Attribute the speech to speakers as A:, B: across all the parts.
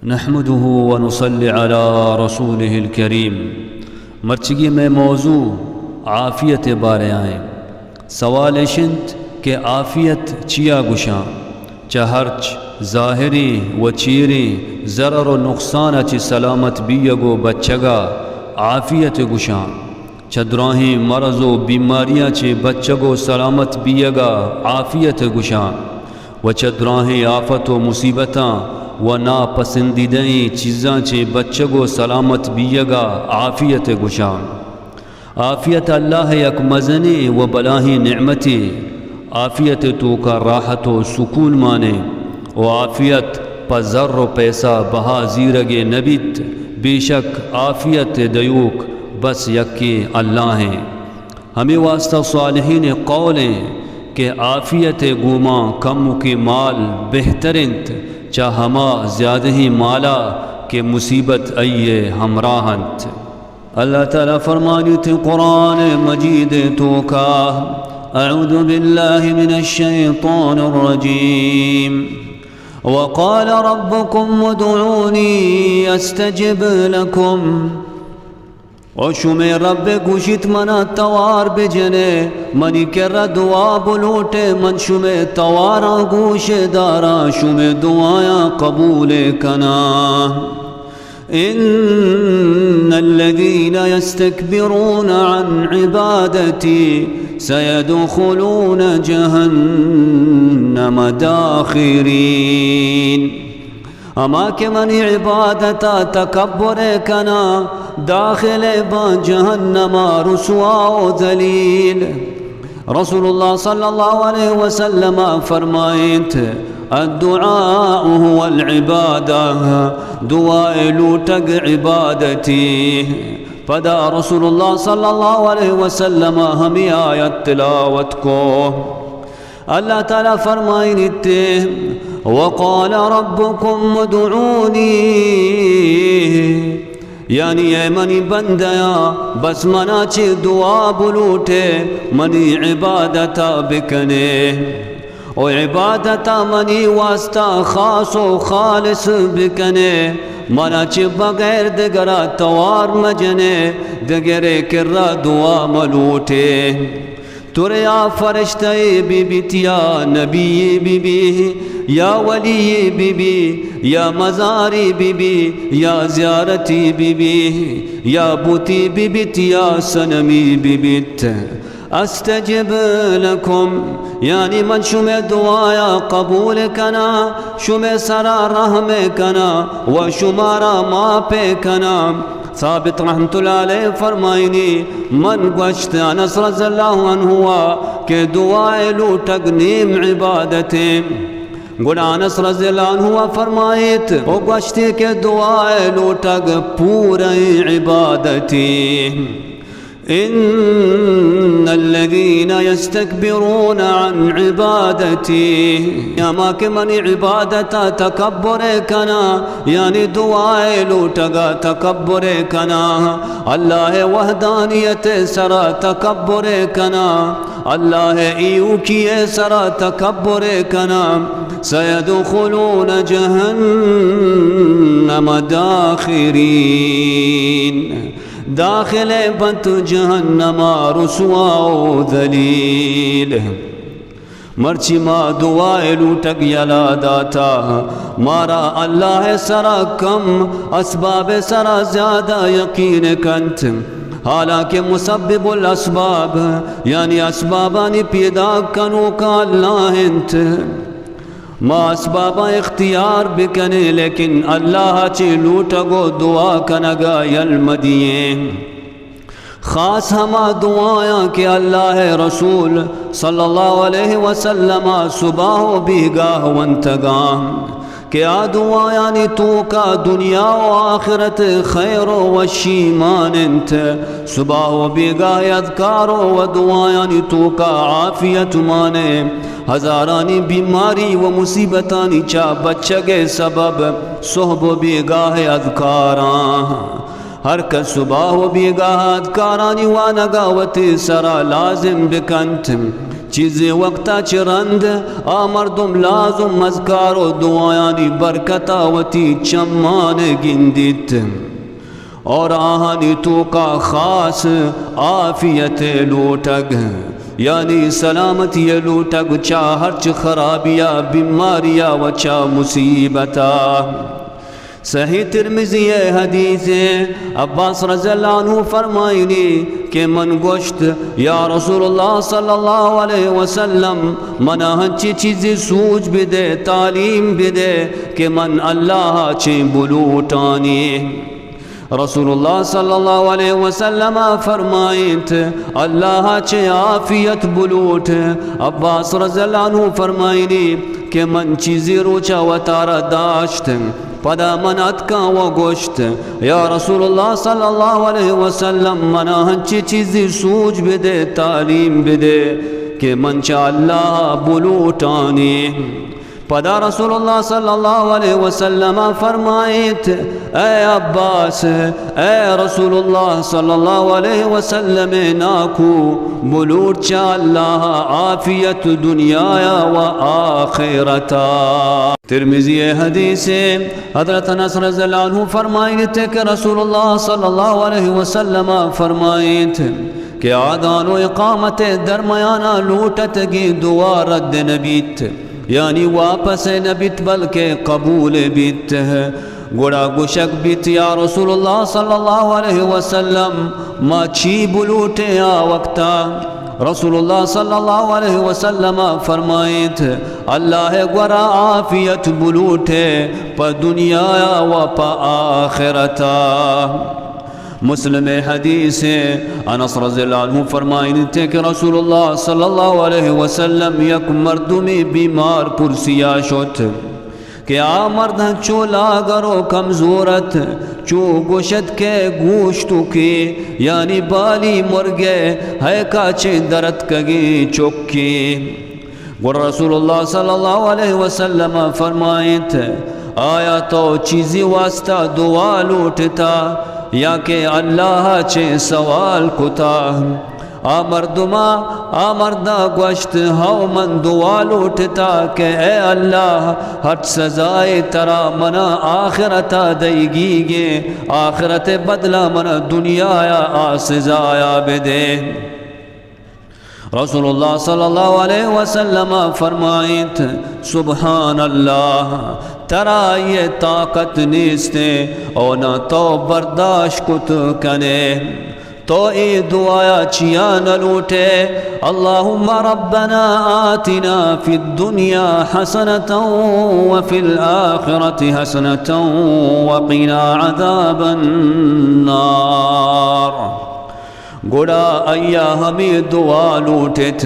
A: नहमदुहु व नुसल्ली अला रसूलिहिल करीम। मर्चगी में मौजू आफ़ियत बारे आए। सवाल शिंत के आफ़ियत चिया गुशां चहर्च ज़ाहिरी व चीरी ज़रर व नुकसान च सलामत बियगो बच्चगा आफ़ियत गुशां चद्राही मरज़ो बीमारियाँ चे बच्चगो सलामत बियगा आफ़ियत गुशां व चद्राही आफ़त व मुसीबतां व नापसंदीदई चीज़ां चे बच्चगो सलामत बियगा आफ़ियत गुशां। आफ़ियत अल्लाह यक मज़नी व बलाही नेमती। आफ़ियत तो का राहत व सुकून माने व आफ़ियत पज़र व पैसा बहा ज़ीरगे नबित। बेशक आफ़ियत दयूक बस यक्के अल्लाह हैं। हमें वास्ता सालिहीन कौलें के आफ़ियत गुमा कम के माल बेहतरिंत चा हमा ज़्यादा ही माला के मुसीबत अये हमराहंत। अल्लाह ताला फरमानी थे कुरान मजीद तो का अऊज़ु बिल्लाहि मिनश शैतानिर रजीम वक़ाल रब्बुकुम उदऊनी अस्तजिब लकुम। और शुमे रब गुशित मना तवार बिजने मनी कर्रा दुआ बुलूटे मन शुमे तवारा गोश दारा शुमे दुआया कबूल कना। इन्नल्लज़ीन यस्तकबिरून अन इबादती सयदखुलून जहन्नम दाखिरीन। अमा के मनी इबादता तकब्बुर कना दाखिल बा जहन्नमा रुसवा व ज़लील। रसूलुल्लाह सल्लल्लाहु अलैहि वसल्लम फरमाए थे अद्दुआ हुवल इबादा, दुआ लूटग इबादती। पदा रसूलुल्लाह सल्लल्लाहु अलैहि वसल्लम हमें आयत तिलावत को अल्लाह ताला फरमाए थे वक़ाल रब्बुकुम उदऊनी, यानी ए मनी बंदया बस मना चे दुआ बुलूटे मनी इबादता बिकने और इबादता मनी वास्ता खास व खालिस बिकने मना चे बगैर दगरा तवार मजने दगरे किर्रा दुआ मलूटे। तुरे या फरिश्ते बीबितिया नबी बीबी या वली बीबी या मज़ारी बीबी या ज़ियारती बीबी या बुती बीबित या सनमी बीबित अस्तजिब लकुम, यानी मन शुमे दुआया कबूल कना शुमे सरा रहमे कना व शुमारा मापे कना। साबित रहमतुल्लाह अलैह फरमाइनी मन गश्त अनस रज़ियल्लाहु अन्हु के दुआए लूटग नीम इबादतें गुना अनस रज़ियल्लाहु अन्हु फरमाइत ओ गश्ते के दुआए लूटग पूरे इबादतें। इन्नल्लज़ीन यस्तकबिरून अन इबादती, यामा के मनी इबादता तकब्बुर कना यानी दुआए लूटगा तकब्बुर कना। अल्लाह वहदानियत सरा तकब्बुर कना, अल्लाह ईऊ किए सरा तकब्बुर कना। सयदखुलून जहन्नम दाखिरीन, दाखिले बत जहन्नमा रुसवा व ज़लील। मर्ची मा दुआए लूटक यला दाता मारा अल्लाह सरा कम असबाब सरा ज़्यादा यकीन कंत। हालांकि मुसब्बिबुल असबाब यानी असबाबानी पैदा कनो का अल्लाह इंत मा असबाबा इख्तियार बिकने लेकिन अल्लाह चे लूटगो दुआ कनगा यलमदिए। ख़ास हमा दुआया के अल्लाह रसूल सल्लल्लाहु अलैहि वसल्लम सुबह बीगाह वंतगाम के आ दुआ यानी तो का दुनिया व आखिरत खैर व शीमान इंत। सुबह बीगाह अज़कारो व दुआ यानी तो का आफियत माने हज़ारानी बीमारी व मुसीबतानी चा बच्चगे सबब सोहब बेगाह अज़कारा हर कस सुबह बेगाह अज़कारानी व नगावत सरा लाजिम बिकंत चीज़े वक्ता चिरंद आमरदुम लाजुम मज़कारो दुआयानी बरकता वती चम्मान गिंदित और आहानी तो का खास आफियत लूटग यानी सलामती लूटग चा हर्च खराबिया बीमारिया वचा मुसीबता। सही तिरमिज़ी हदीस अब्बास रज़ियल्लाहु अन्हु फरमाइनी कि मन गोश्त या रसूलुल्लाह सल्लल्लाहु अलैहि वसल्लम मना हंची चीज़ें सूझ भी दे तालीम भी दे कि मन अल्लाह चे बुलूटानी। रसूलुल्लाह सल्लल्लाहु अलैहि वसल्लम फरमाइत अल्लाह चे आफियत बुलूट। अब्बास रज़ियल्लाहु अन्हु फरमाइनी कि मन चीज़ी रोचा व तारा दाश्त पदा मनत का व गोश्त या रसूलुल्लाह सल्लल्लाहु अलैहि वसल्लम मना हंची चीज़ी सूझ भी दे तालीम भी दे कि मन चा अल्लाह बुलूटानी। पदा रसूलुल्लाह सल्लल्लाहु अलैहि वसल्लम फरमाइत ए अब्बास ए रसूलुल्लाह सल्लल्लाहु अलैहि वसल्लम नाकू बुलूट चा अल्लाह आफियत दुनियाया व आखिरता। तिरमिज़ी हदीस हज़रत अनस रज़ियल्लाहु अन्हु फरमाइत कि रसूलुल्लाह सल्लल्लाहु अलैहि वसल्लम फरमाइत कि आदान व इक़ामत दरमियाना लूटत की दुआ रद्द नबीत यानी वापस नबित बल्कि कबूल बीत है। गुड़ा गुशक बीत या रसूलुल्लाह सल्लल्लाहु अलैहि वसल्लम माछी बुलूटे आ वक्ता। रसूलुल्लाह सल्लल्लाहु अलैहि वसल्लम फरमाइत अल्लाह गुरा आफियत बुलूटे प दुनिया व प आखिरता। मुस्लिम हदीस अनस रज़ियल्लाहु अन्हु फरमाइते कि रसूलुल्लाह सल्लल्लाहु अलैहि वसल्लम यक मर्दुमी बीमार पुरसिया शोत कि आ मर्द चो लागरो कमजोरत चो गोशत के गोश्तु के यानी बाली मुर्गे है काचे दरत कगी चौकी। गुर रसूलुल्लाह सल्लल्लाहु अलैहि वसल्लम फरमाइत आया तो चीज़ी वास्ता दुआ लूटता या के अल्लाह चे सवाल कुता। आमर्दुमा आमर्दा गोश्त हाउ मन दुआ लूटता के ए अल्लाह हट सजाए तरा मना आखिरता देगी गे आखिरत बदला मना दुनिया या आसजाया बेदे। रसूलुल्लाह सल्लल्लाहु अलैहि वसल्लम फरमाइत सुबहान अल्लाह तरा ये ताकत नीस्ते और न तो बर्दाश्त कुत कने तो ये दुआया चिया न लूटे अल्लाहुम्मा रब्बना आतिना फिद दुनिया हसनतन व फिल आखिरति हसनतन व क़िना अज़ाबन नार। गुड़ा अय्या हमें दुआ लूटेत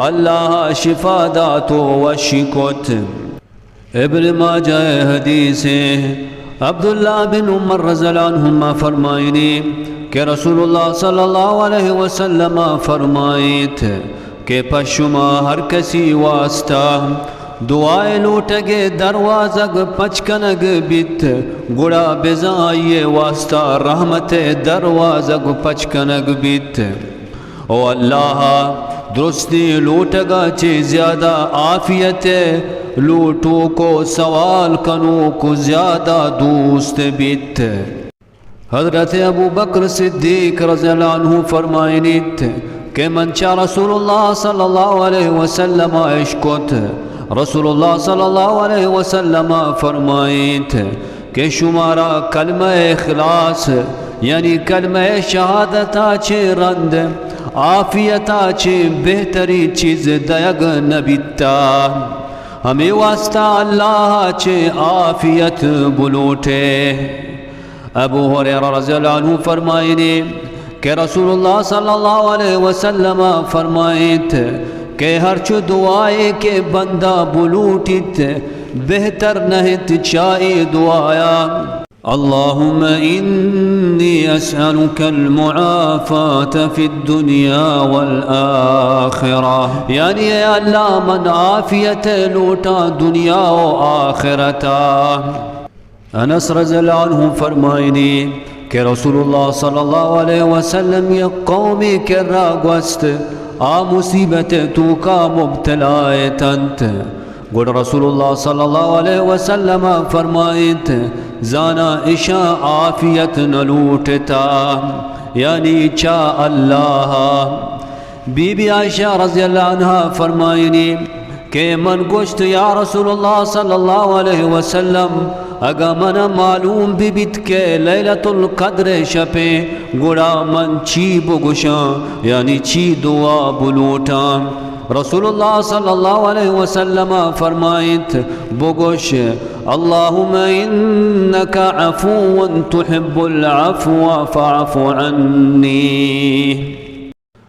A: अल्लाह शिफा दातो व शिकोत। इब्न माजा हदीस अब्दुल्ला बिन उमर रज़ियल्लाहु अन्हुमा फरमाइनी कि रसूलुल्लाह सल्लल्लाहु अलैहि वसल्लम फरमाइत कि पशुमा हर कसी वास्ता दुआए लूटगे दरवाज़ग पचकनग बित गुड़ा बेजाये वास्ता रहमत दरवाज़ग पचकनग बित। ओ अल्लाह दुरुस्ती लूटगा चे ज़्यादा आफियत लूटो को सवाल कनो को ज़्यादा दोस्त बित। हज़रत अबू बकर सिद्दीक़ रज़ियल्लाहु अन्हु फरमाइनित कि मंचा रसूलुल्लाह सल्लल्लाहु अलैहि वसल्लम इश्क़ोत। रसूलुल्लाह सल्लल्लाहु अलैहि वसल्लम फरमाइत कि शुमारा कलमा इखलास यानी कलमा शहादता चे रंद आफियता चे बेहतरी चीज़ दयग नबिता। हमें वास्ता अल्लाह चे आफियत बुलूटे। अबू हुरैरा रज़ियल्लाहु अन्हु फरमाइने कि रसूलुल्लाह सल्लल्लाहु अलैहि वसल्लम फरमाइत कि हरच दुआए के बंदा बुलूटित बेहतर नहित चाहे दुआया अल्लाहुम्मा इन्नी अस्अलुकल मुआफ़ात फिद दुनिया वल आखिरह यानी अल्लाह मन आफियत लूटा दुनिया व आखिरता। अनस रज़ियल्लाहु अन्हु फरमाइनी कि रसूलुल्लाह सल्लल्लाहु अलैहि वसल्लम ये कौमी के रागवस्त आ मुसीबत तू का मुब्तलाए तंत गुड रसूलुल्लाह सल्लल्लाहु अलैहि वसल्लम फरमाइत जाना इशा आफियत न लूटता यानी चा अल्लाह। बीबी आयशा रज़ी अल्लाह अन्हा फरमाइनी के मन गोश्त या रसूलुल्लाह सल्लल्लाहु अलैहि वसल्लम अगर मन मालूम भी बित के लैलतुल कद्र शपे गुड़ा मन ची बुगुशा यानी ची दुआ बुलूटा। रसूलुल्लाह सल्लल्लाहु अलैहि वसल्लम फरमाइत बुगुश अल्लाहुम्मा इन्नका अफ़ूव्वुन तुहिब्बुल अफ़्व फ़अफ़ु अन्नी।